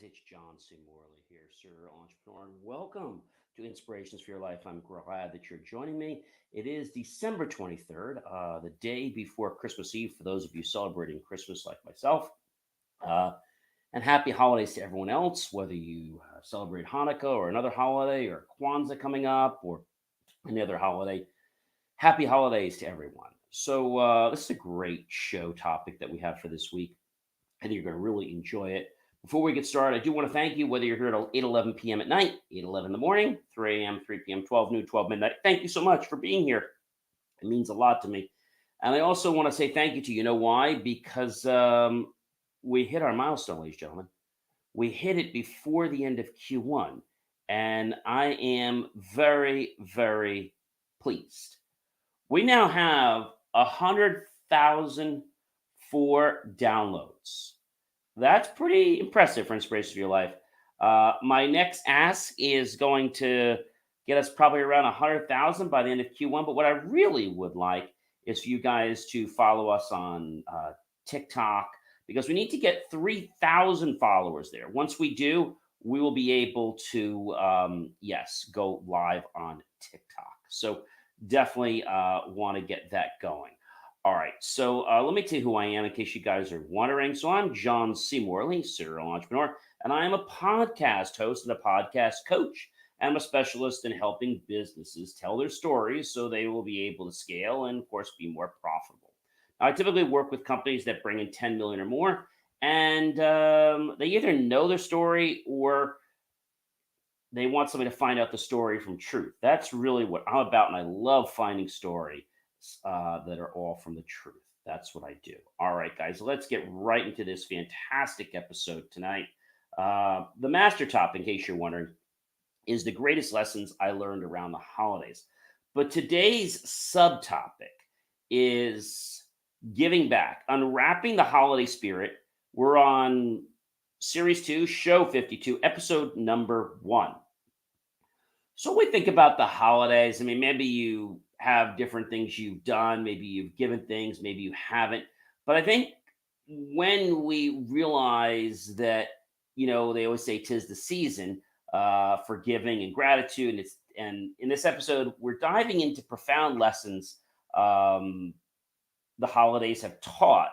It's John C. Morley here, serial entrepreneur, and welcome to Inspirations for Your Life. I'm glad that you're joining me. It is December 23rd, the day before Christmas Eve, for those of you celebrating Christmas like myself. Uh, and happy holidays to everyone else, whether you celebrate Hanukkah or another holiday, or Kwanzaa coming up, or any other holiday. Happy holidays to everyone. So, this is a great show topic that we have for this week. I think you're going to really enjoy it. Before we get started, I do want to thank you, whether you're here at 8:11 p.m. at night, 8:11 in the morning, 3 a.m., 3 p.m., 12 noon, 12 midnight. Thank you so much for being here. It means a lot to me. And I also want to say thank you to you. Know why? Because we hit our milestone, ladies and gentlemen. We hit it before the end of Q1. And I am very, very pleased. We now have 100,000 downloads. That's pretty impressive for Inspiration for Your Life. My next ask is going to get us probably around 100,000 by the end of Q1. But what I really would like is for you guys to follow us on TikTok, because we need to get 3,000 followers there. Once we do, we will be able to, yes, go live on TikTok. So definitely want to get that going. All right, so let me tell you who I am in case you guys are wondering. So I'm John C. Morley, serial entrepreneur, and I am a podcast host and a podcast coach. I'm a specialist in helping businesses tell their stories so they will be able to scale and, of course, be more profitable. Now, I typically work with companies that bring in 10 million or more, and they either know their story or they want somebody to find out the story from truth. That's really what I'm about, and I love finding stories that are all from the truth. That's what I do. All right, guys, let's get right into this fantastic episode tonight. The master topic, in case you're wondering, is the greatest lessons I learned around the holidays. But today's subtopic is giving back, unwrapping the holiday spirit. We're on series 2, show 52, episode number 1. So we think about the holidays. I mean, maybe you have different things you've done, maybe you've given things, maybe you haven't. But I think when we realize that, they always say 'tis the season for giving and gratitude, and in this episode we're diving into profound lessons um, the holidays have taught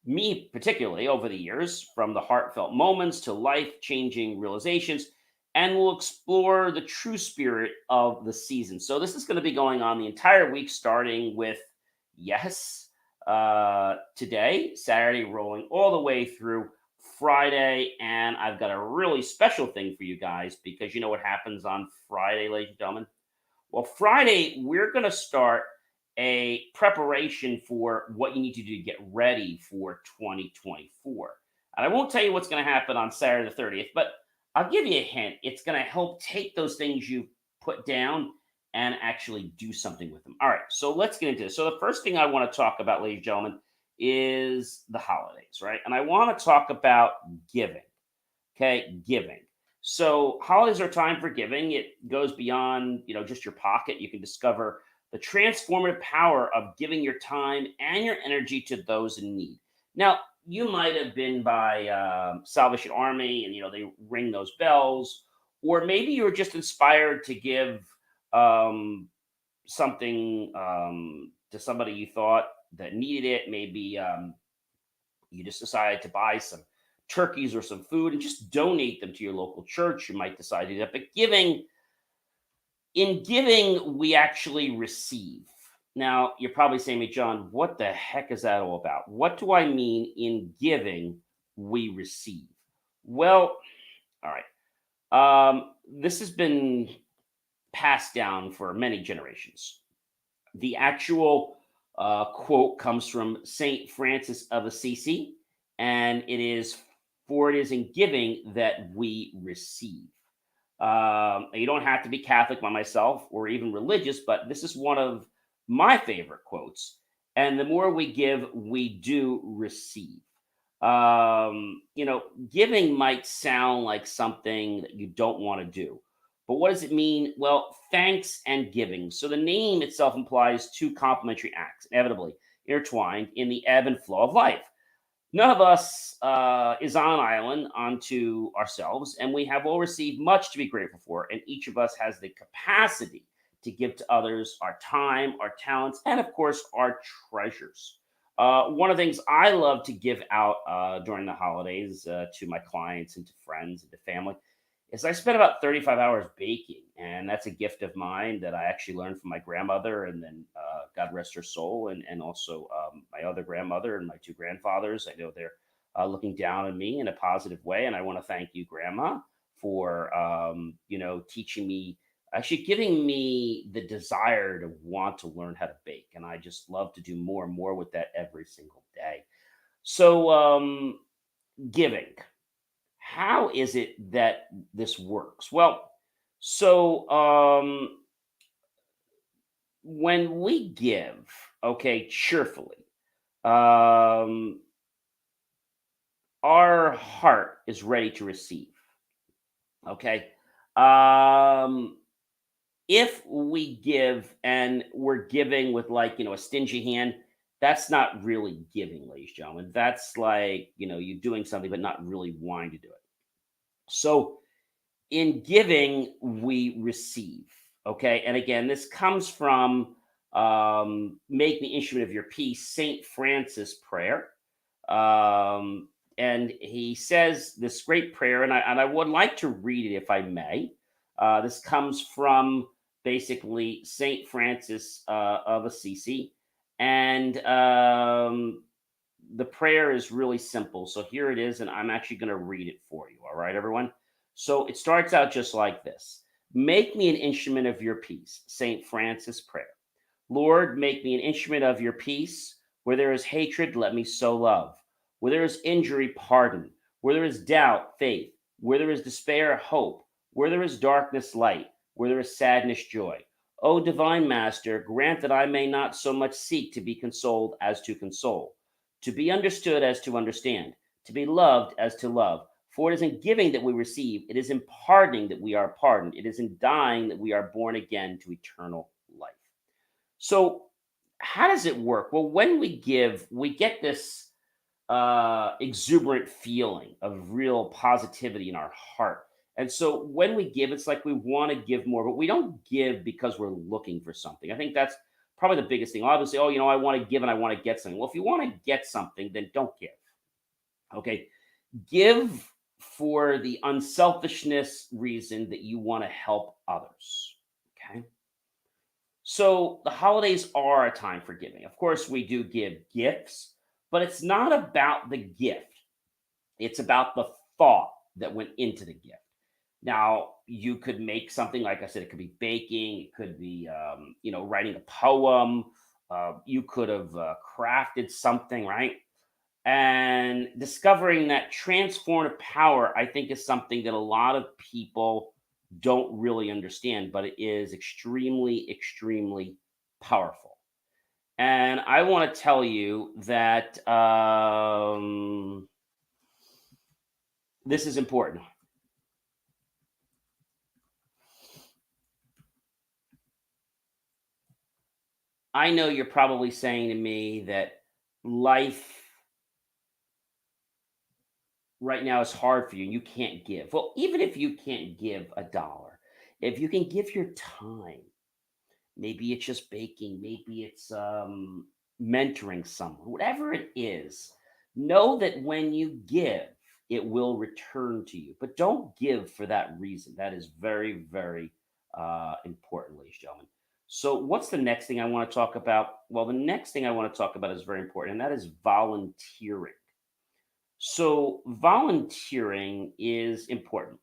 me, particularly over the years, from the heartfelt moments to life changing realizations. And we'll explore the true spirit of the season. So, this is going to be going on the entire week, starting with, yes, today, Saturday, rolling all the way through Friday. And I've got a really special thing for you guys, because you know what happens on Friday, ladies and gentlemen? Well, Friday, we're going to start a preparation for what you need to do to get ready for 2024. And I won't tell you what's going to happen on Saturday the 30th, but I'll give you a hint. It's going to help take those things you put down and actually do something with them. All right, so let's get into this. So the first thing I want to talk about, ladies and gentlemen, is the holidays, right? And I want to talk about giving. Okay, giving. So holidays are a time for giving. It goes beyond, just your pocket. You can discover the transformative power of giving your time and your energy to those in need. Now, you might have been by Salvation Army, and they ring those bells, or maybe you were just inspired to give something to somebody you thought that needed it. Maybe you just decided to buy some turkeys or some food and just donate them to your local church. You might decide to do that. But in giving, we actually receive. Now, you're probably saying to me, John, what the heck is that all about? What do I mean in giving, we receive? Well, all right. This has been passed down for many generations. The actual quote comes from Saint Francis of Assisi, and it is, "For it is in giving that we receive." You don't have to be Catholic like myself or even religious, but this is one of my favorite quotes. And the more we give, we do receive. Giving might sound like something that you don't want to do. But what does it mean? Well, thanks and giving. So the name itself implies two complementary acts, inevitably intertwined in the ebb and flow of life. None of us is on an island unto ourselves, and we have all received much to be grateful for. And each of us has the capacity to give to others our time, our talents, and of course, our treasures. One of the things I love to give out during the holidays to my clients and to friends and to family is I spend about 35 hours baking, and that's a gift of mine that I actually learned from my grandmother, and then God rest her soul, and also my other grandmother and my two grandfathers. I know they're looking down on me in a positive way, and I want to thank you, Grandma, for teaching me, actually giving me the desire to want to learn how to bake, and I just love to do more and more with that every single day. So, giving. How is it that this works? Well, so when we give, okay, cheerfully, um, our heart is ready to receive. Okay. Um, if we give and we're giving with, like, a stingy hand, that's not really giving, ladies and gentlemen. That's like, you doing something but not really wanting to do it. So in giving, we receive. Okay. And again, this comes from make me instrument of your peace, Saint Francis prayer. Um, and he says this great prayer, and I would like to read it if I may. This comes from basically Saint Francis of Assisi. And the prayer is really simple. So here it is, and I'm actually going to read it for you. All right, everyone. So it starts out just like this: Make me an instrument of your peace, St. Francis prayer. Lord, make me an instrument of your peace. Where there is hatred, let me sow love. Where there is injury, pardon. Where there is doubt, faith. Where there is despair, hope. Where there is darkness, light. Where there is sadness, joy. O divine Master, grant that I may not so much seek to be consoled as to console, to be understood as to understand, to be loved as to love. For it is in giving that we receive, it is in pardoning that we are pardoned, it is in dying that we are born again to eternal life. So, how does it work? Well, when we give, we get this exuberant feeling of real positivity in our heart. And so when we give, it's like we want to give more, but we don't give because we're looking for something. I think that's probably the biggest thing. Obviously, oh, I want to give and I want to get something. Well, if you want to get something, then don't give. Okay. Give for the unselfishness reason that you want to help others. Okay. So the holidays are a time for giving. Of course, we do give gifts, but it's not about the gift. It's about the thought that went into the gift. Now, you could make something, like I said, it could be baking, it could be, writing a poem. You could have crafted something, right? And discovering that transformative power, I think, is something that a lot of people don't really understand, but it is extremely, extremely powerful. And I want to tell you that this is important. I know you're probably saying to me that life right now is hard for you and you can't give. Well, even if you can't give a dollar, if you can give your time, maybe it's just baking, maybe it's mentoring someone, whatever it is, know that when you give, it will return to you. But don't give for that reason. That is very, very important, ladies and gentlemen. So, what's the next thing I want to talk about? Well, the next thing I want to talk about is very important, and that is volunteering. So, volunteering is important.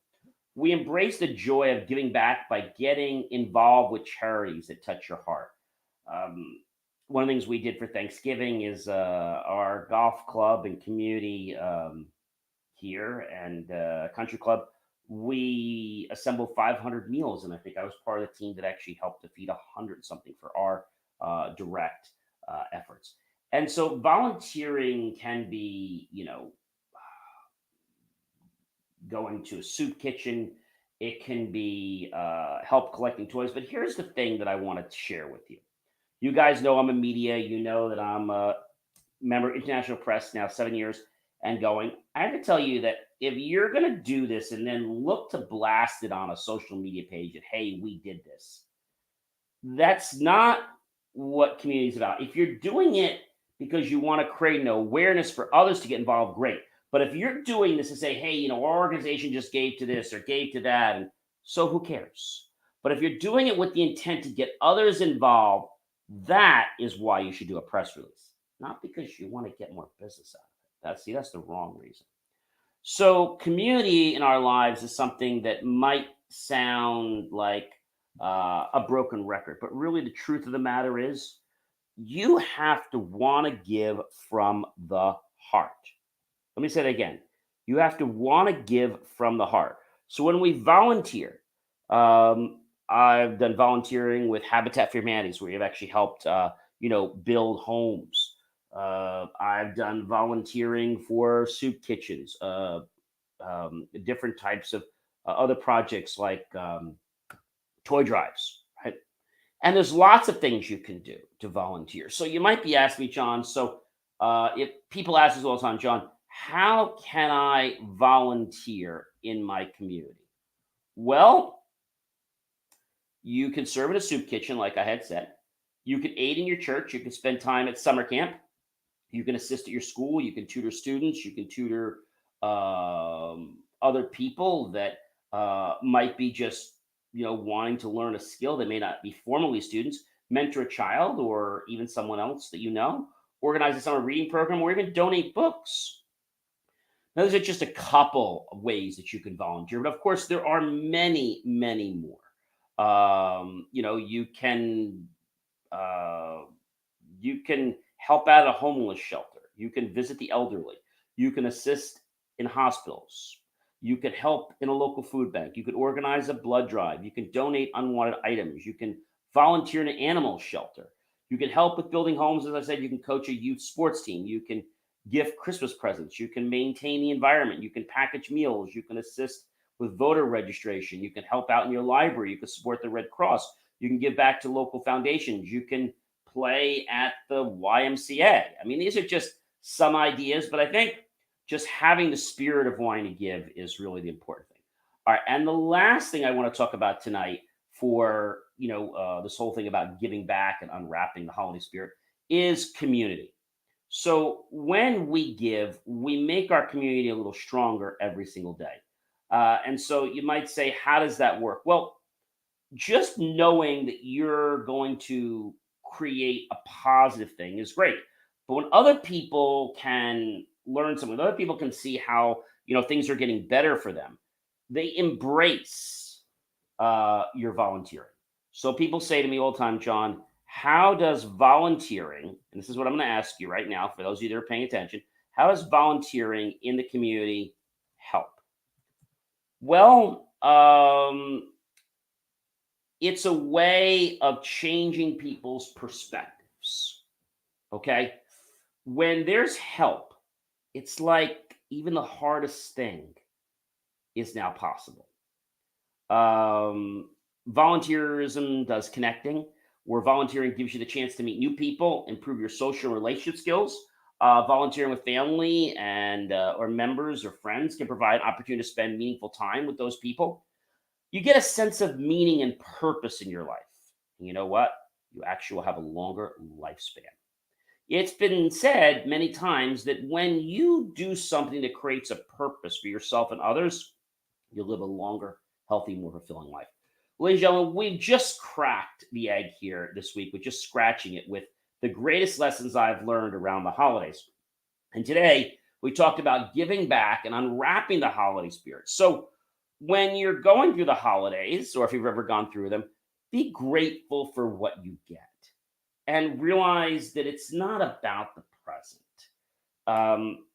We embrace the joy of giving back by getting involved with charities that touch your heart. Um, One of the things we did for Thanksgiving is our golf club and community here and country club. We assembled 500 meals, and I think I was part of the team that actually helped to feed 100 something for our direct efforts. And so volunteering can be, going to a soup kitchen. It can be help collecting toys. But here's the thing that I want to share with you. You guys know I'm a media. You know that I'm a member of International Press now 7 years. and going. I have to tell you that if you're going to do this and then look to blast it on a social media page that, hey, we did this, that's not what community is about. If you're doing it because you want to create an awareness for others to get involved, great. But if you're doing this to say, hey, our organization just gave to this or gave to that, and so who cares? But if you're doing it with the intent to get others involved, that is why you should do a press release, not because you want to get more business out of it. That's the wrong reason. So, community in our lives is something that might sound like a broken record, but really the truth of the matter is you have to want to give from the heart. Let me say that again. You have to want to give from the heart. So, when we volunteer, I've done volunteering with Habitat for Humanities, where you've actually helped, build homes. I've done volunteering for soup kitchens, different types of other projects like toy drives, right? And there's lots of things you can do to volunteer. So you might be asking me, John. So if people ask us all the time, John, how can I volunteer in my community? Well, you can serve in a soup kitchen, like I had said. You can aid in your church. You can spend time at summer camp. You can assist at your school. You can tutor students. You can tutor other people that might be just wanting to learn a skill. They may not be formally students. Mentor a child or even someone else that you know. Organize a summer reading program, or even donate books. Now, those are just a couple of ways that you can volunteer, but of course, there are many, many more. You can uh, help out at a homeless shelter. You can visit the elderly. You can assist in hospitals. You can help in a local food bank. You can organize a blood drive. You can donate unwanted items. You can volunteer in an animal shelter. You can help with building homes. As I said, you can coach a youth sports team. You can gift Christmas presents. You can maintain the environment. You can package meals. You can assist with voter registration. You can help out in your library. You can support the Red Cross. You can give back to local foundations. You can play at the YMCA. I mean, these are just some ideas, but I think just having the spirit of wanting to give is really the important thing. All right, and the last thing I want to talk about tonight for this whole thing about giving back and unwrapping the holiday spirit is community. So when we give, we make our community a little stronger every single day. And so you might say, how does that work? Well, just knowing that you're going to create a positive thing is great. But when other people can learn something, when other people can see how things are getting better for them, they embrace your volunteering. So people say to me all the time, John, how does volunteering, and this is what I'm going to ask you right now for those of you that are paying attention, how does volunteering in the community help? Well, it's a way of changing people's perspectives. Okay. When there's help, it's like even the hardest thing is now possible. Volunteerism does connecting, where volunteering gives you the chance to meet new people, improve your social and relationship skills. Volunteering with family and or members or friends can provide opportunity to spend meaningful time with those people. You get a sense of meaning and purpose in your life. And you know what? You actually will have a longer lifespan. It's been said many times that when you do something that creates a purpose for yourself and others, you'll live a longer, healthy, more fulfilling life. Ladies and gentlemen, we've just cracked the egg here this week. We're just scratching it with the greatest lessons I've learned around the holidays. And today, we talked about giving back and unwrapping the holiday spirit. So, when you're going through the holidays, or if you've ever gone through them, be grateful for what you get and realize that it's not about the present.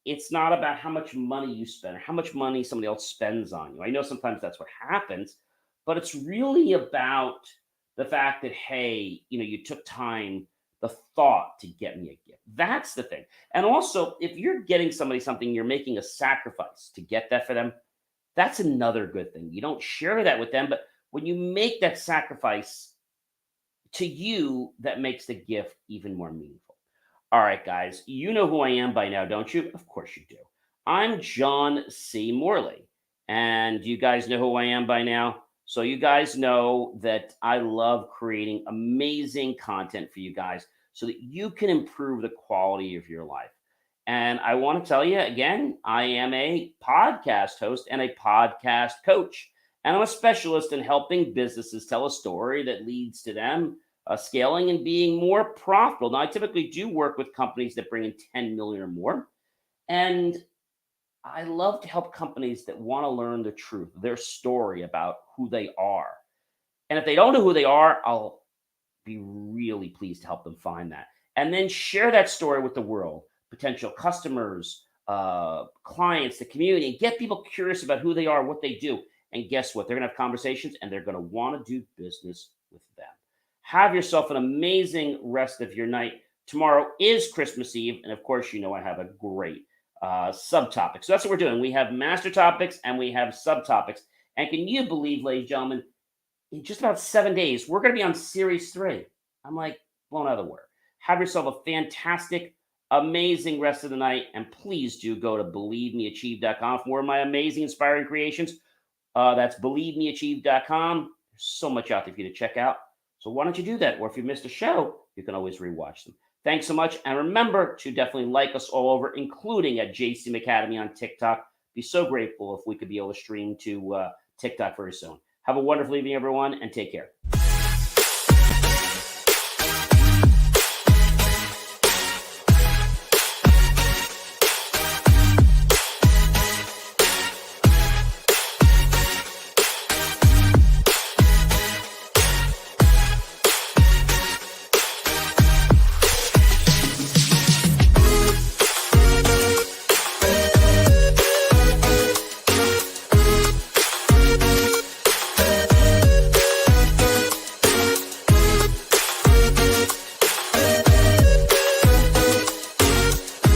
It's not about how much money you spend or how much money somebody else spends on you. I know sometimes that's what happens, but it's really about the fact that, hey, you took time, the thought to get me a gift. That's the thing. And also, if you're getting somebody something, you're making a sacrifice to get that for them. That's another good thing. You don't share that with them, but when you make that sacrifice to you, that makes the gift even more meaningful. All right, guys, you know who I am by now, don't you? Of course you do. I'm John C. Morley, and you guys know who I am by now. So, you guys know that I love creating amazing content for you guys so that you can improve the quality of your life. And I want to tell you again, I am a podcast host and a podcast coach. And I'm a specialist in helping businesses tell a story that leads to them scaling and being more profitable. Now, I typically do work with companies that bring in 10 million or more. And I love to help companies that want to learn the truth, their story about who they are. And if they don't know who they are, I'll be really pleased to help them find that. And then share that story with the world, potential customers, clients, the community, and get people curious about who they are, what they do. And guess what? They're going to have conversations and they're going to want to do business with them. Have yourself an amazing rest of your night. Tomorrow is Christmas Eve. And of course, you know, I have a great subtopic. So that's what we're doing. We have master topics and we have subtopics. And can you believe, ladies and gentlemen, in just about 7 days, we're going to be on series 3. I'm like blown out of the water. Have yourself a fantastic, amazing rest of the night. And please do go to believemeachieve.com for more of my amazing, inspiring creations. That's believemeachieve.com. There's so much out there for you to check out. So why don't you do that? Or if you missed a show, you can always rewatch them. Thanks so much. And remember to definitely like us all over, including at JCM Academy on TikTok. Be so grateful if we could be able to stream to TikTok very soon. Have a wonderful evening, everyone, and take care.